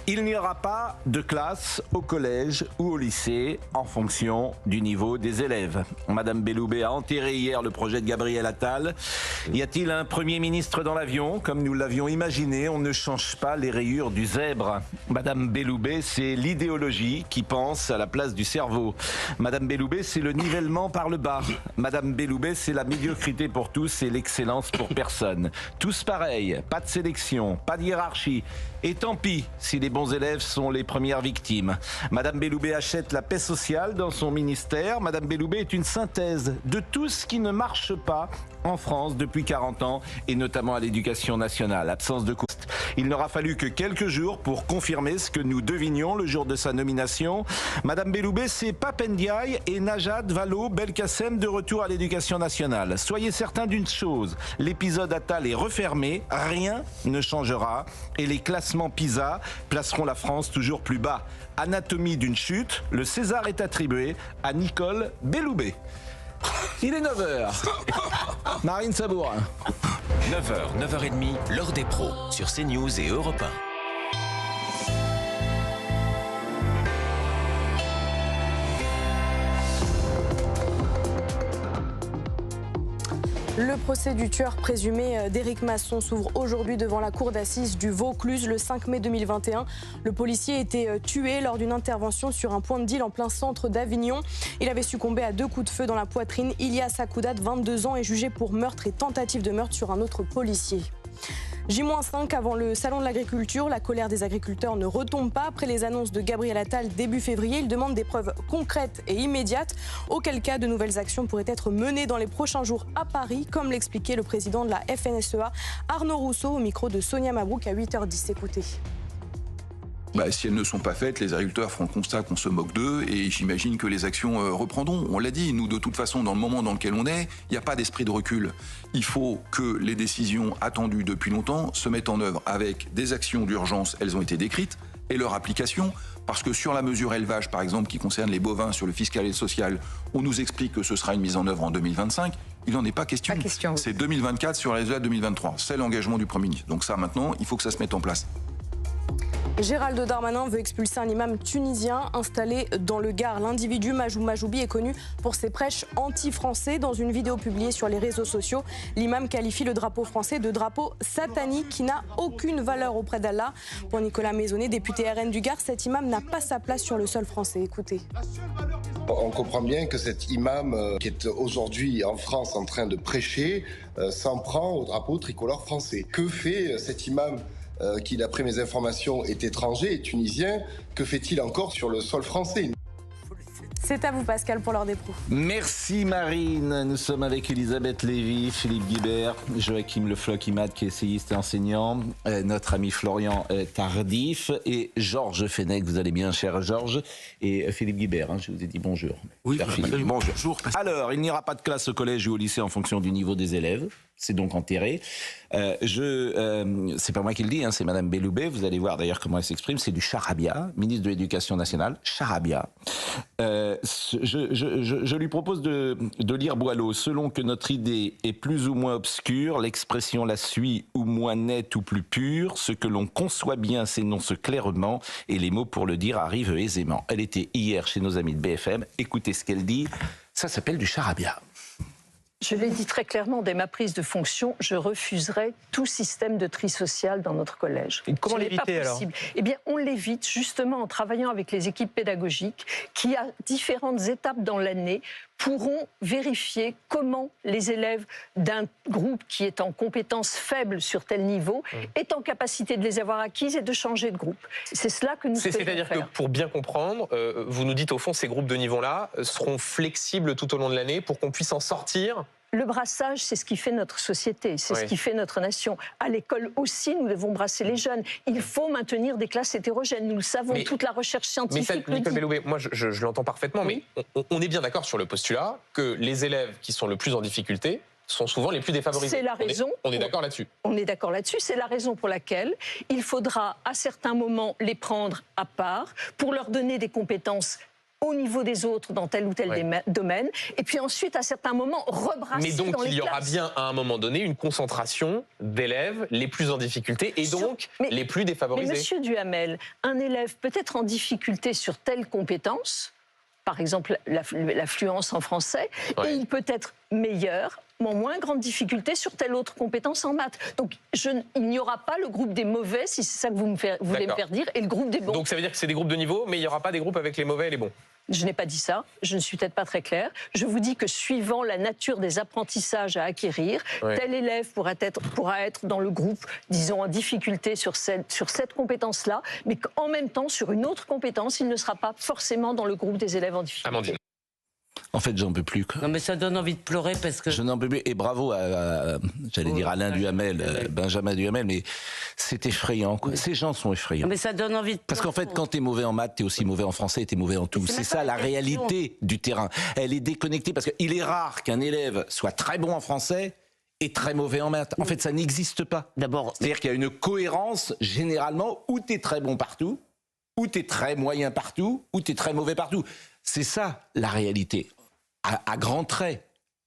Il n'y aura pas de classe au collège ou au lycée en fonction du niveau des élèves. Madame Belloubet a enterré hier le projet de Gabriel Attal. Y a-t-il un Premier ministre dans l'avion? Comme nous l'avions imaginé, on ne change pas les rayures du zèbre. Madame Belloubet, c'est l'idéologie qui pense à la place du cerveau. Madame Belloubet, c'est le nivellement par le bas. Madame Belloubet, c'est la médiocrité pour tous et l'excellence pour personne. Tous pareils, pas de sélection, pas de hiérarchie. Et tant pis si les bons élèves sont les premières victimes. Madame Belloubet achète la paix sociale dans son ministère. Madame Belloubet est une synthèse de tout ce qui ne marche pas en France depuis 40 ans et notamment à l'éducation nationale. Absence de coût. Il n'aura fallu que quelques jours pour confirmer ce que nous devinions le jour de sa nomination. Madame Belloubet, c'est Pape Ndiaye et Najat Vallaud-Belkacem de retour à l'éducation nationale. Soyez certains d'une chose, l'épisode Attal est refermé, rien ne changera et les classements PISA placeront la France toujours plus bas. Anatomie d'une chute, le César est attribué à Nicole Belloubet. Il est 9h. Marine Sabourin. 9h, 9h30, l'heure des pros sur CNews et Europe 1. Le procès du tueur présumé d'Éric Masson s'ouvre aujourd'hui devant la cour d'assises du Vaucluse le 5 mai 2021. Le policier était tué lors d'une intervention sur un point de deal en plein centre d'Avignon. Il avait succombé à 2 coups de feu dans la poitrine. Ilyas Akoudat, 22 ans, est jugé pour meurtre et tentative de meurtre sur un autre policier. J-5 avant le salon de l'agriculture, la colère des agriculteurs ne retombe pas. Après les annonces de Gabriel Attal début février, ils demandent des preuves concrètes et immédiates, auquel cas de nouvelles actions pourraient être menées dans les prochains jours à Paris, comme l'expliquait le président de la FNSEA, Arnaud Rousseau, au micro de Sonia Mabrouk à 8h10. Écoutez. Si elles ne sont pas faites, les agriculteurs feront le constat qu'on se moque d'eux et j'imagine que les actions reprendront. On l'a dit, nous de toute façon, dans le moment dans lequel on est, il n'y a pas d'esprit de recul. Il faut que les décisions attendues depuis longtemps se mettent en œuvre avec des actions d'urgence, elles ont été décrites, et leur application. Parce que sur la mesure élevage, par exemple, qui concerne les bovins, sur le fiscal et le social, on nous explique que ce sera une mise en œuvre en 2025. Il n'en est pas question. C'est 2024 sur les résultats 2023. C'est l'engagement du Premier ministre. Donc ça, maintenant, il faut que ça se mette en place. Gérald Darmanin veut expulser un imam tunisien installé dans le Gard. L'individu Majou Majoubi est connu pour ses prêches anti-français. Dans une vidéo publiée sur les réseaux sociaux, l'imam qualifie le drapeau français de drapeau satanique qui n'a aucune valeur auprès d'Allah. Pour Nicolas Maisonnet, député RN du Gard, cet imam n'a pas sa place sur le sol français. Écoutez. On comprend bien que cet imam qui est aujourd'hui en France en train de prêcher s'en prend au drapeau tricolore français. Que fait cet imam qui, d'après mes informations, est étranger et tunisien? Que fait-il encore sur le sol français? C'est à vous, Pascal, pour l'heure des pros. Merci, Marine. Nous sommes avec Elisabeth Lévy, Philippe Guibert, Joachim Le Floch-Imad, qui est essayiste et enseignant, notre ami Florian Tardif et Georges Fenech. Vous allez bien, cher Georges? Et Philippe Guibert, je vous ai dit bonjour. Oui, bonjour. Alors, il n'y aura pas de classe au collège ou au lycée en fonction du niveau des élèves. C'est donc enterré. C'est pas moi qui le dis, c'est Madame Belloubet. Vous allez voir d'ailleurs comment elle s'exprime. C'est du charabia, ministre de l'Éducation nationale. Charabia. Je lui propose de lire Boileau. Selon que notre idée est plus ou moins obscure, l'expression la suit ou moins nette ou plus pure. Ce que l'on conçoit bien s'énonce clairement et les mots pour le dire arrivent aisément. Elle était hier chez nos amis de BFM. Écoutez ce qu'elle dit. Ça s'appelle du charabia. Je l'ai dit très clairement, dès ma prise de fonction, je refuserai tout système de tri social dans notre collège. Et comment l'éviter alors? Eh bien, on l'évite justement en travaillant avec les équipes pédagogiques qui, à différentes étapes dans l'année, pourront vérifier comment les élèves d'un groupe qui est en compétences faibles sur tel niveau est en capacité de les avoir acquises et de changer de groupe. C'est cela que nous faisons. C'est-à-dire que pour bien comprendre, vous nous dites au fond ces groupes de niveau-là seront flexibles tout au long de l'année pour qu'on puisse en sortir. Le brassage, c'est ce qui fait notre société, c'est ce qui fait notre nation. À l'école aussi, nous devons brasser les jeunes. Il faut maintenir des classes hétérogènes. Nous le savons, toute la recherche scientifique le dit. Nicole Belloubet, moi je l'entends parfaitement, mais on est bien d'accord sur le postulat que les élèves qui sont le plus en difficulté sont souvent les plus défavorisés. C'est la raison. On est d'accord là-dessus. On est d'accord là-dessus. C'est la raison pour laquelle il faudra à certains moments les prendre à part pour leur donner des compétences au niveau des autres dans tel ou tel domaine, et puis ensuite, à certains moments, rebrasser Mais donc, dans les il y aura classes. bien, à un moment donné, une concentration d'élèves les plus en difficulté et donc les plus défavorisés. Mais monsieur Duhamel, un élève peut être en difficulté sur telle compétence, par exemple l'affluence en français, et il peut être meilleur, mais en moins grande difficulté sur telle autre compétence en maths. Donc il n'y aura pas le groupe des mauvais, si c'est ça que vous voulez me faire dire, et le groupe des bons. Donc ça veut dire que c'est des groupes de niveau, mais il n'y aura pas des groupes avec les mauvais et les bons. Je n'ai pas dit ça, je ne suis peut-être pas très claire. Je vous dis que suivant la nature des apprentissages à acquérir, tel élève pourra être dans le groupe, disons, en difficulté sur cette compétence-là, mais qu'en même temps, sur une autre compétence, il ne sera pas forcément dans le groupe des élèves en difficulté. Amandine. En fait, j'en peux plus. Quoi. Non, mais ça donne envie de pleurer parce que... Je n'en peux plus. Et bravo à j'allais dire Alain Duhamel, Benjamin Duhamel, mais c'est effrayant. Quoi. Ces gens sont effrayants. Non, mais ça donne envie de pleurer. Parce qu'en fait, quand t'es mauvais en maths, t'es aussi mauvais en français et t'es mauvais en tout. C'est ça la réalité du terrain. Elle est déconnectée parce qu'il est rare qu'un élève soit très bon en français et très mauvais en maths. En fait, ça n'existe pas. D'abord, c'est-à-dire qu'il y a une cohérence généralement où t'es très bon partout, où t'es très moyen partout, où t'es très mauvais partout. C'est ça la réalité. À grands traits.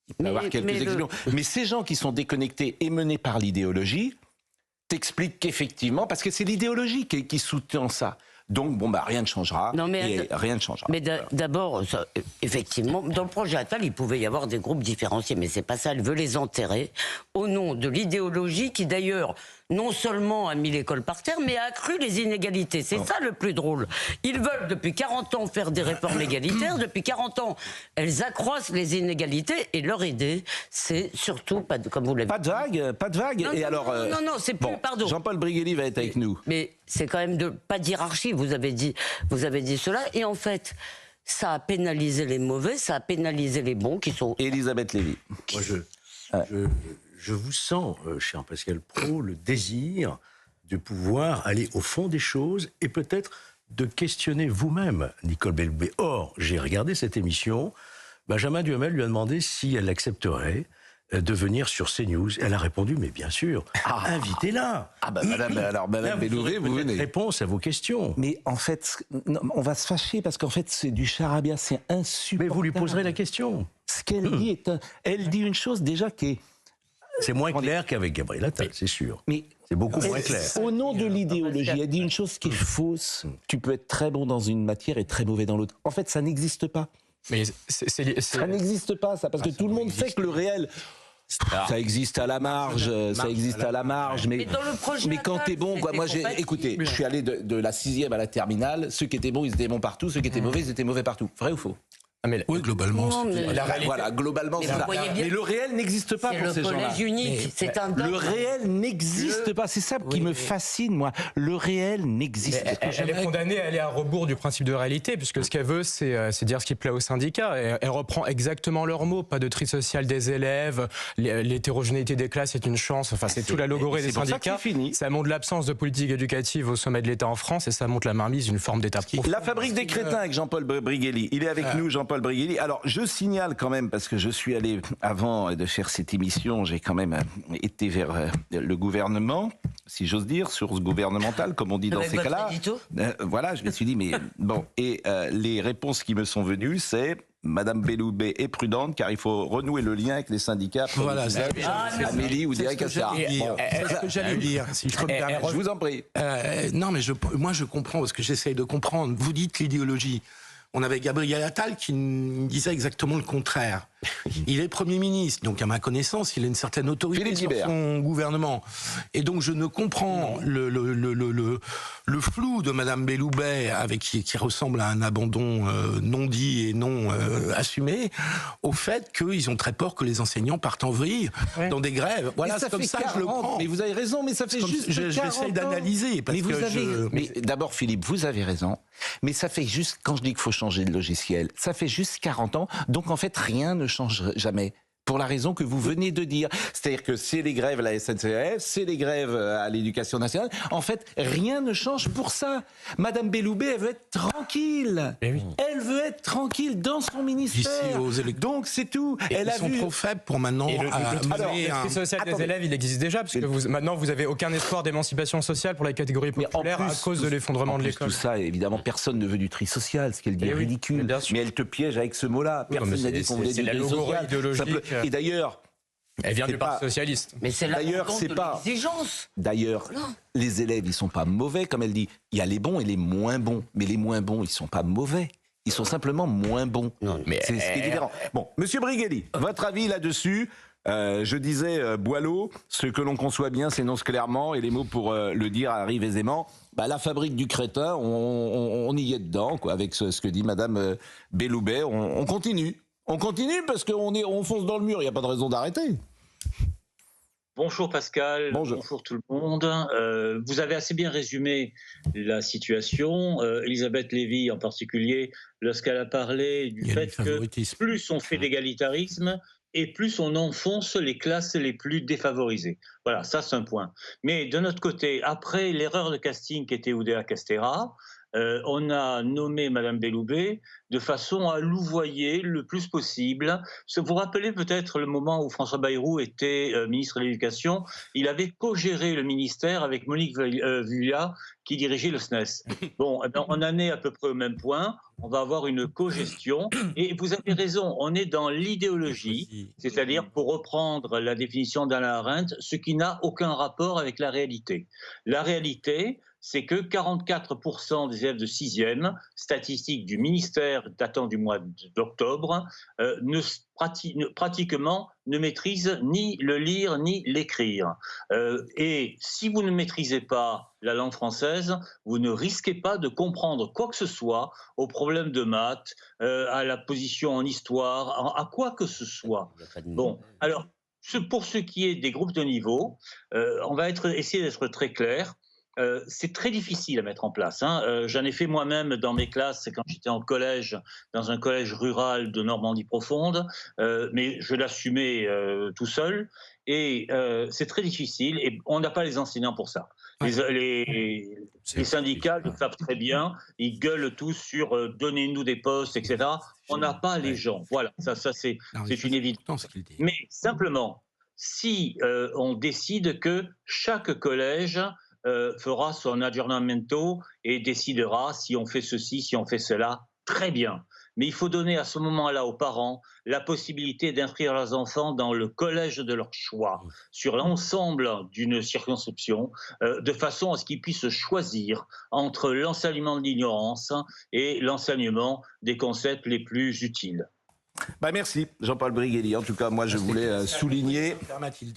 Il peut y avoir quelques exceptions. Mais ces gens qui sont déconnectés et menés par l'idéologie t'expliquent qu'effectivement, parce que c'est l'idéologie qui soutient ça. Donc, rien ne changera. Non, mais rien ne changera. Mais d'abord, effectivement, dans le projet Attal, il pouvait y avoir des groupes différenciés, mais c'est pas ça. Elle veut les enterrer au nom de l'idéologie qui, d'ailleurs, non seulement a mis l'école par terre, mais a accru les inégalités. C'est ça le plus drôle. Ils veulent, depuis 40 ans, faire des réformes égalitaires. Depuis 40 ans, elles accroissent les inégalités. Et leur idée, c'est surtout, comme vous l'avez dit... Pas de vague. Non, et non, alors, non, c'est plus, pardon. Jean-Paul Briguelli va être avec nous. Mais c'est quand même pas d'hierarchie, vous avez dit cela. Et en fait, ça a pénalisé les mauvais, ça a pénalisé les bons qui sont... Elisabeth Lévy. Moi, je vous sens, cher Pascal Praud, le désir de pouvoir aller au fond des choses et peut-être de questionner vous-même, Nicole Belloubet. Or, j'ai regardé cette émission, Benjamin Duhamel lui a demandé si elle accepterait de venir sur CNews. Elle a répondu, mais bien sûr, invitez-la. Madame Belloubet, vous venez. Réponse à vos questions. Mais en fait, on va se fâcher parce qu'en fait, c'est du charabia, c'est insupportable. Mais vous lui poserez la question. Ce qu'elle dit elle dit une chose déjà qui est... C'est moins clair qu'avec Gabriel Attal, c'est sûr. Mais c'est beaucoup moins clair. Au nom de l'idéologie, elle dit une chose qui est fausse. Tu peux être très bon dans une matière et très mauvais dans l'autre. En fait, ça n'existe pas. Mais ça n'existe pas, ça, parce que tout le monde sait que le réel... Ça existe à la marge, mais quand t'es bon, quoi. Moi, écoutez, je suis allé de la 6e à la terminale. Ceux qui étaient bons, ils étaient bons partout. Ceux qui étaient mauvais, ils étaient mauvais partout. Vrai ou faux? Oui, globalement. Voilà, globalement, c'est ça. Mais le réel n'existe pas pour ces gens-là. C'est le collège unique, c'est un dogme. Le réel n'existe pas. C'est ça qui me fascine, moi. Le réel n'existe pas. Elle est condamnée à aller à rebours du principe de réalité, puisque ce qu'elle veut, c'est dire ce qui plaît aux syndicats. Elle reprend exactement leurs mots. Pas de tri social des élèves, l'hétérogénéité des classes est une chance. Enfin, c'est tout la logorée des syndicats. Ça montre l'absence de politique éducative au sommet de l'État en France, et ça montre la mainmise d'une forme d'État profond. La fabrique des crétins avec Jean-Paul Briguelli. Il est avec nous, Jean-Paul Briguelli. Alors, je signale quand même, parce que je suis allé, avant de faire cette émission, j'ai quand même été vers le gouvernement, si j'ose dire, source gouvernementale, comme on dit dans ces cas-là. Voilà, je me suis dit, mais bon. Et les réponses qui me sont venues, c'est... Madame Belloubet est prudente car il faut renouer le lien avec les syndicats. Voilà, Amélie ou Direct Assar. C'est ce que j'allais dire, si je peux me permettre. Je vous en prie. Non, mais moi je comprends, parce que j'essaye de comprendre. Vous dites l'idéologie. On avait Gabriel Attal qui disait exactement le contraire. Il est Premier ministre, donc à ma connaissance, il a une certaine autorité sur son gouvernement. Et donc je ne comprends le flou de Madame Belloubet, qui ressemble à un abandon non dit et non assumé, au fait qu'ils ont très peur que les enseignants partent en vrille dans des grèves. Voilà, c'est comme ça que je le prends. Mais vous avez raison, mais ça fait juste 40 ans. J'essaye d'analyser. Mais d'abord, Philippe, vous avez raison. Mais ça fait juste, quand je dis qu'il faut changer de logiciel, ça fait juste 40 ans. Donc en fait, rien ne change jamais. pour la raison que vous venez de dire. C'est-à-dire que c'est les grèves à la SNCF, c'est les grèves à l'Éducation nationale. En fait, rien ne change pour ça. Madame Belloubet, elle veut être tranquille. Elle veut être tranquille dans son ministère. Donc c'est tout. Ils sont trop faibles pour maintenant... Le tri social des élèves, il existe déjà, parce que maintenant, vous n'avez aucun espoir d'émancipation sociale pour les catégories populaires à cause de l'effondrement de l'école. Tout ça, évidemment, personne ne veut du tri social, ce qu'elle dit est ridicule. Mais elle te piège avec ce mot-là. Personne n'a dit qu'on voulait du tri social. Et d'ailleurs... Elle vient du Parti socialiste. Mais c'est l'exigence. D'ailleurs, les élèves, ils sont pas mauvais, comme elle dit. Il y a les bons et les moins bons. Mais les moins bons, ils sont pas mauvais. Ils sont simplement moins bons. C'est ce qui est différent. Bon, Monsieur Brigelli, votre avis là-dessus? Je disais, Boileau, ce que l'on conçoit bien s'énonce clairement, et les mots pour le dire arrivent aisément. La fabrique du crétin, on y est dedans, quoi, avec ce que dit Madame Belloubet. On continue. On continue parce qu'on fonce dans le mur, il n'y a pas de raison d'arrêter. Bonjour Pascal, bonjour tout le monde. Vous avez assez bien résumé la situation. Elisabeth Lévy en particulier, lorsqu'elle a parlé du fait que plus on fait d'égalitarisme et plus on enfonce les classes les plus défavorisées. Voilà, ça c'est un point. Mais de notre côté, après l'erreur de casting qui était Oudéa Castéra, on a nommé Madame Belloubet de façon à louvoyer le plus possible. Vous vous rappelez peut-être le moment où François Bayrou était ministre de l'Éducation, il avait co-géré le ministère avec Monique Vuillat qui dirigeait le SNES. Bon, on en est à peu près au même point, on va avoir une co-gestion, et vous avez raison, on est dans l'idéologie, c'est-à-dire, pour reprendre la définition d'Hannah Arendt, ce qui n'a aucun rapport avec la réalité. La réalité, c'est que 44% des élèves de 6e, statistique du ministère datant du mois d'octobre, pratiquement ne maîtrisent ni le lire ni l'écrire. Et si vous ne maîtrisez pas la langue française, vous ne risquez pas de comprendre quoi que ce soit aux problèmes de maths, à la position en histoire, à quoi que ce soit. Bon, alors, pour ce qui est des groupes de niveau, on va essayer d'être très clair. C'est très difficile à mettre en place. J'en ai fait moi-même dans mes classes quand j'étais en collège, dans un collège rural de Normandie profonde, mais je l'assumais tout seul. Et c'est très difficile et on n'a pas les enseignants pour ça. Les syndicats le savent très bien, ils gueulent tous sur donnez-nous des postes, etc. On n'a pas les gens. Voilà, ça c'est une évidence. Mais simplement, si on décide que chaque collège fera son aggiornamento et décidera si on fait ceci, si on fait cela, très bien. Mais il faut donner à ce moment-là aux parents la possibilité d'inscrire leurs enfants dans le collège de leur choix, sur l'ensemble d'une circonscription, de façon à ce qu'ils puissent choisir entre l'enseignement de l'ignorance et l'enseignement des concepts les plus utiles. Merci Jean-Paul Brigelli. En tout cas, moi je voulais souligner.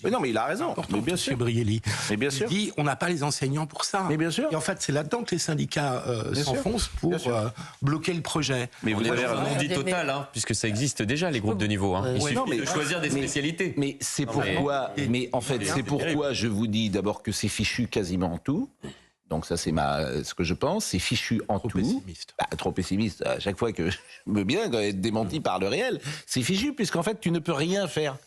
Mais non, mais il a raison. Mais bien sûr, Brigelli. Mais bien sûr. Il dit on n'a pas les enseignants pour ça. Mais bien sûr. Et en fait, c'est là-dedans que les syndicats s'enfoncent pour bloquer le projet. Mais vous avez un non-dit total, puisque ça existe déjà les groupes de niveau. Il suffit de choisir des spécialités. Mais c'est pourquoi. Mais en fait, c'est pourquoi je vous dis d'abord que c'est fichu quasiment en tout. Donc ça, c'est ce que je pense. C'est fichu en tout. Trop pessimiste. À chaque fois que je veux bien être démenti par le réel, c'est fichu puisqu'en fait, tu ne peux rien faire.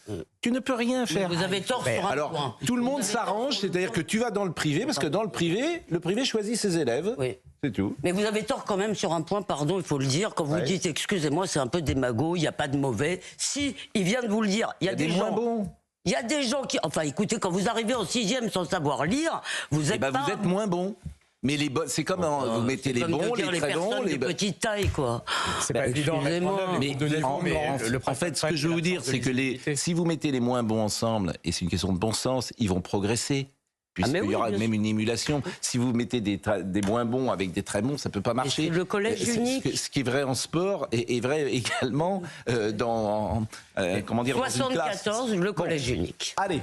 Tu ne peux rien faire. Vous avez tort sur un point. Tout le monde s'arrange, c'est-à-dire que tu vas dans le privé, parce que dans le privé choisit ses élèves. Oui. C'est tout. Mais vous avez tort quand même sur un point, pardon, il faut le dire. Quand vous dites, excusez-moi, c'est un peu démago, il n'y a pas de mauvais. Si, il vient de vous le dire, il y a des gens... moins bons. Il y a des gens qui... Enfin, écoutez, quand vous arrivez en 6e sans savoir lire, vous êtes vous êtes moins bon. Mais c'est comme vous mettez les bons, les très bons, les petite taille, quoi. C'est pas évident. En fait, ce que je veux vous dire, c'est que si vous mettez les moins bons ensemble, et c'est une question de bon sens, ils vont progresser. Puisqu'il y aura même une émulation. Si vous mettez des moins bons avec des très bons, ça ne peut pas marcher. Le collège unique. Ce qui est vrai en sport est vrai également dans... comment dire, 74, le collège unique. Allez,